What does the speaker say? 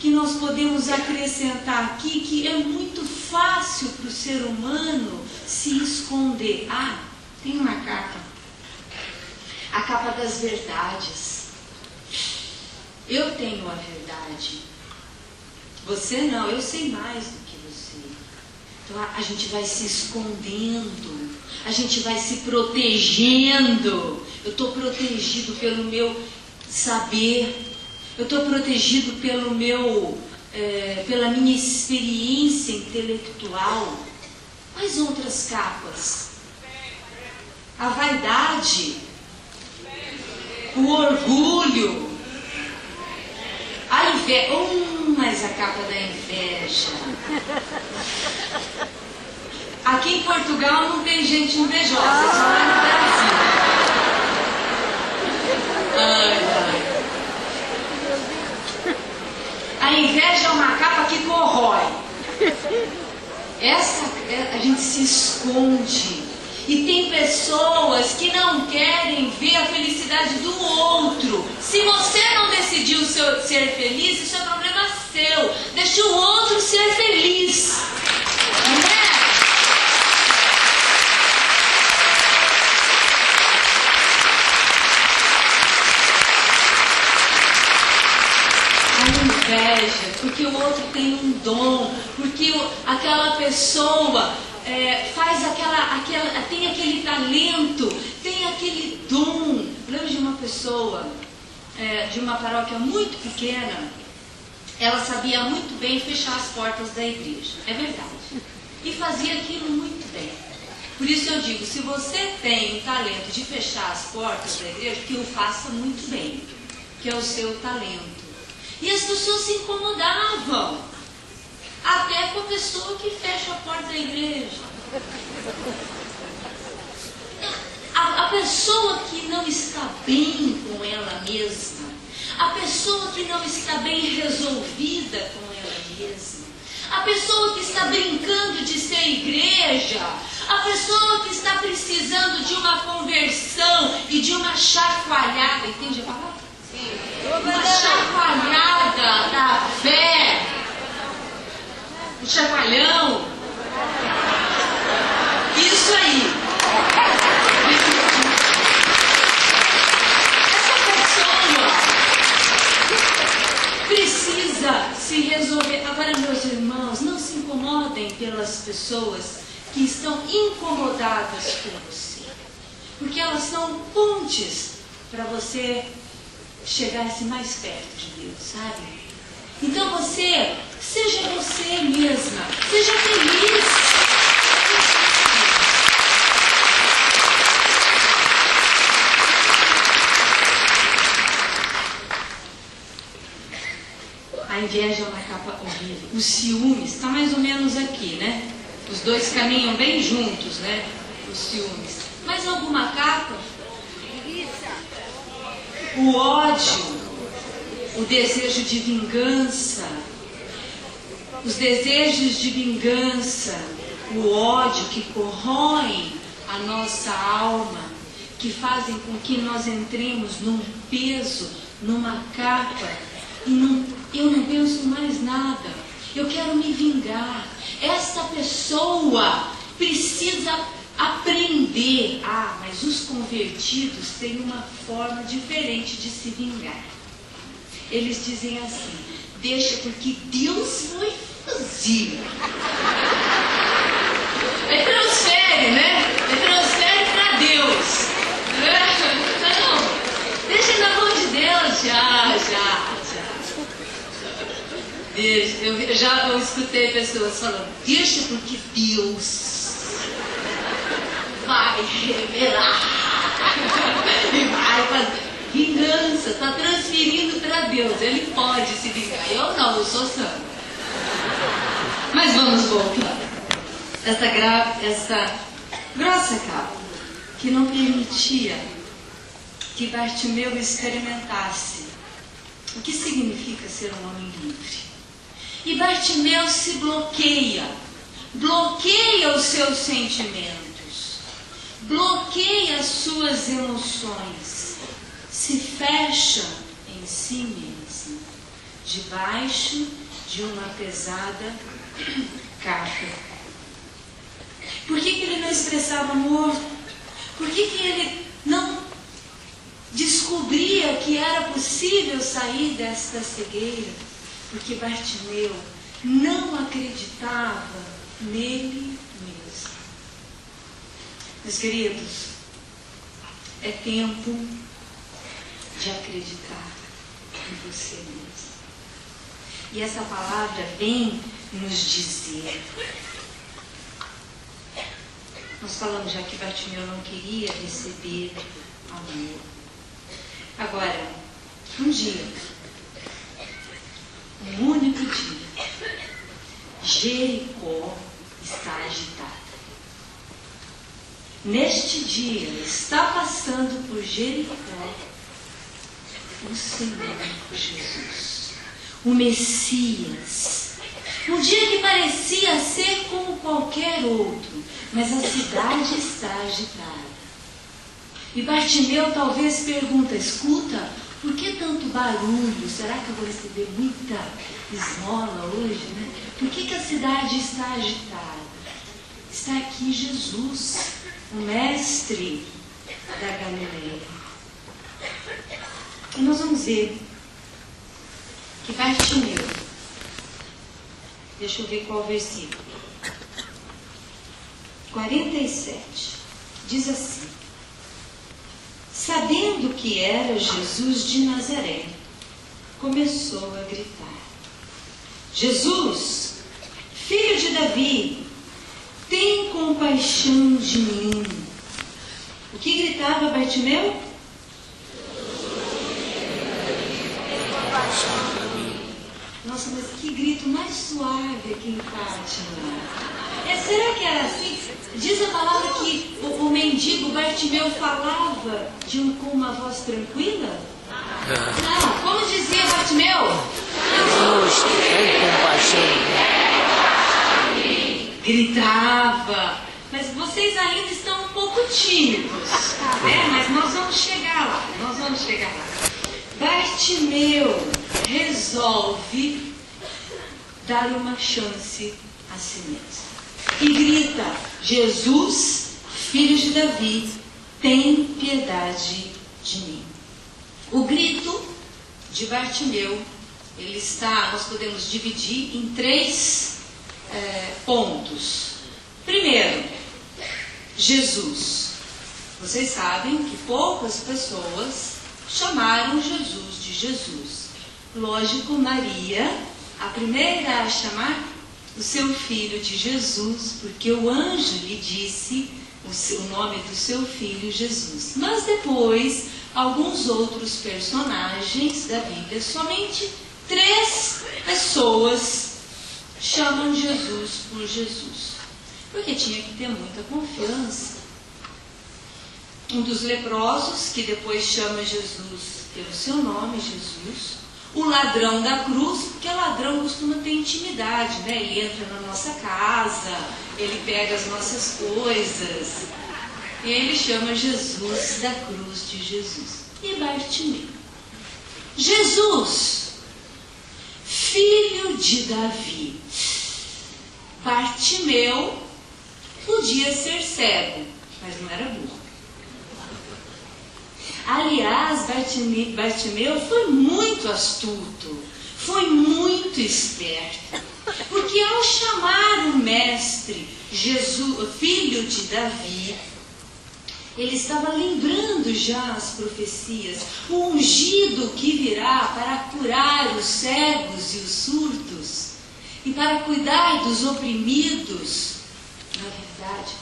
que nós podemos acrescentar aqui, que é muito fácil para o ser humano se esconder. Ah, tem uma capa. A capa das verdades. Eu tenho a verdade. Você não, eu sei mais do que você. Então a gente vai se escondendo, a gente vai se protegendo. Eu estou protegido pelo meu saber, eu estou protegido pela minha experiência intelectual. Quais outras capas? A vaidade, o orgulho, a inveja. Mas a capa da inveja. Aqui em Portugal não tem gente invejosa, só é no Brasil. A inveja é uma capa que corrói. A gente se esconde. E tem pessoas que não querem ver a felicidade do outro. Se você não decidiu ser feliz, isso é problema seu. Deixa o outro ser feliz. Não é? A inveja, porque o outro tem um dom, porque aquela pessoa faz tem aquele talento, tem aquele dom. Lembro de uma pessoa de uma paróquia muito pequena, ela sabia muito bem fechar as portas da igreja, é verdade, e fazia aquilo muito bem. Por isso eu digo, se você tem o talento de fechar as portas da igreja, que o faça muito bem, que é o seu talento. E as pessoas se incomodavam, até com a pessoa que fecha a porta da igreja. A pessoa que não está bem com ela mesma, a pessoa que não está bem resolvida com ela mesma, a pessoa que está brincando de ser igreja, a pessoa que está precisando de uma conversão e de uma chacoalhada, entende a palavra? Sim. Uma chacoalhada da fé, um chacoalhão. Isso aí. Precisa se resolver. Agora, meus irmãos, não se incomodem pelas pessoas que estão incomodadas com você, porque elas são pontes para você chegar-se mais perto de Deus, sabe? Então seja você mesma, seja feliz. A inveja é uma capa horrível. O ciúmes está mais ou menos aqui, né? Os dois caminham bem juntos, né? Os ciúmes. Mais alguma capa? O ódio, o desejo de vingança, os desejos de vingança, o ódio que corroem a nossa alma, que fazem com que nós entremos num peso, numa capa, e eu não penso mais nada, eu quero me vingar. Esta pessoa precisa aprender. Mas os convertidos têm uma forma diferente de se vingar. Eles dizem assim: deixa porque Deus vai fazer. Transfere, né? Transfere para Deus. Não, deixa na mão de Deus. Já. Deixa. Eu escutei pessoas falando: deixa porque Deus vai revelar e vai fazer. Vingança, está transferindo para Deus. Ele pode se vingar. Eu não, eu sou santo. Mas vamos voltar. Essa grossa capa que não permitia que Bartimeu experimentasse o que significa ser um homem livre. E Bartimeu se bloqueia os seus sentimentos, bloqueia as suas emoções, se fecha em si mesmo, debaixo de uma pesada capa. Por que ele não expressava amor? Por que ele não descobria que era possível sair desta cegueira? Porque Bartimeu não acreditava nele mesmo. Meus queridos, é tempo de acreditar em você mesmo. E essa palavra vem nos dizer. Nós falamos já que Bartimeu não queria receber amor. Agora, um dia, um único dia, Jericó está agitada. Neste dia, está passando por Jericó o Senhor Jesus, o Messias. Um dia que parecia ser como qualquer outro, mas a cidade está agitada. E Bartimeu talvez pergunta, escuta, por que tanto barulho? Será que eu vou receber muita esmola hoje, né? Por que a cidade está agitada? Está aqui Jesus, o mestre da Galileia. E nós vamos ver que Bartimeu, deixa eu ver qual versículo, 47, diz assim: sabendo que era Jesus de Nazaré, começou a gritar: Jesus, filho de Davi, tem compaixão de mim. O que gritava Bartimeu? Nossa, mas que grito mais suave aqui em Fátima. Será que era assim? Diz a palavra que o mendigo Bartimeu falava com uma voz tranquila? Não, como dizia Bartimeu? Jesus, tem compaixão. Gritava. Mas vocês ainda estão um pouco tímidos, né? Mas nós vamos chegar lá, Bartimeu resolve dar uma chance a si mesmo. E grita: Jesus, filho de Davi, tem piedade de mim. O grito de Bartimeu, nós podemos dividir em 3 pontos. Primeiro, Jesus. Vocês sabem que poucas pessoas chamaram Jesus de Jesus. Lógico, Maria, a primeira a chamar o seu filho de Jesus, porque o anjo lhe disse o nome do seu filho Jesus. Mas depois, alguns outros personagens da Bíblia, somente 3 pessoas chamam Jesus por Jesus, porque tinha que ter muita confiança. Um dos leprosos, que depois chama Jesus pelo seu nome, Jesus. O ladrão da cruz, porque o ladrão costuma ter intimidade, né? Ele entra na nossa casa, ele pega as nossas coisas. E ele chama Jesus da cruz de Jesus. E Bartimeu: Jesus, filho de Davi. Bartimeu podia ser cego, mas não era burro. Aliás, Bartimeu foi muito astuto, foi muito esperto, porque ao chamar o mestre Jesus, filho de Davi, ele estava lembrando já as profecias, o ungido que virá para curar os cegos e os surdos, e para cuidar dos oprimidos. Na verdade,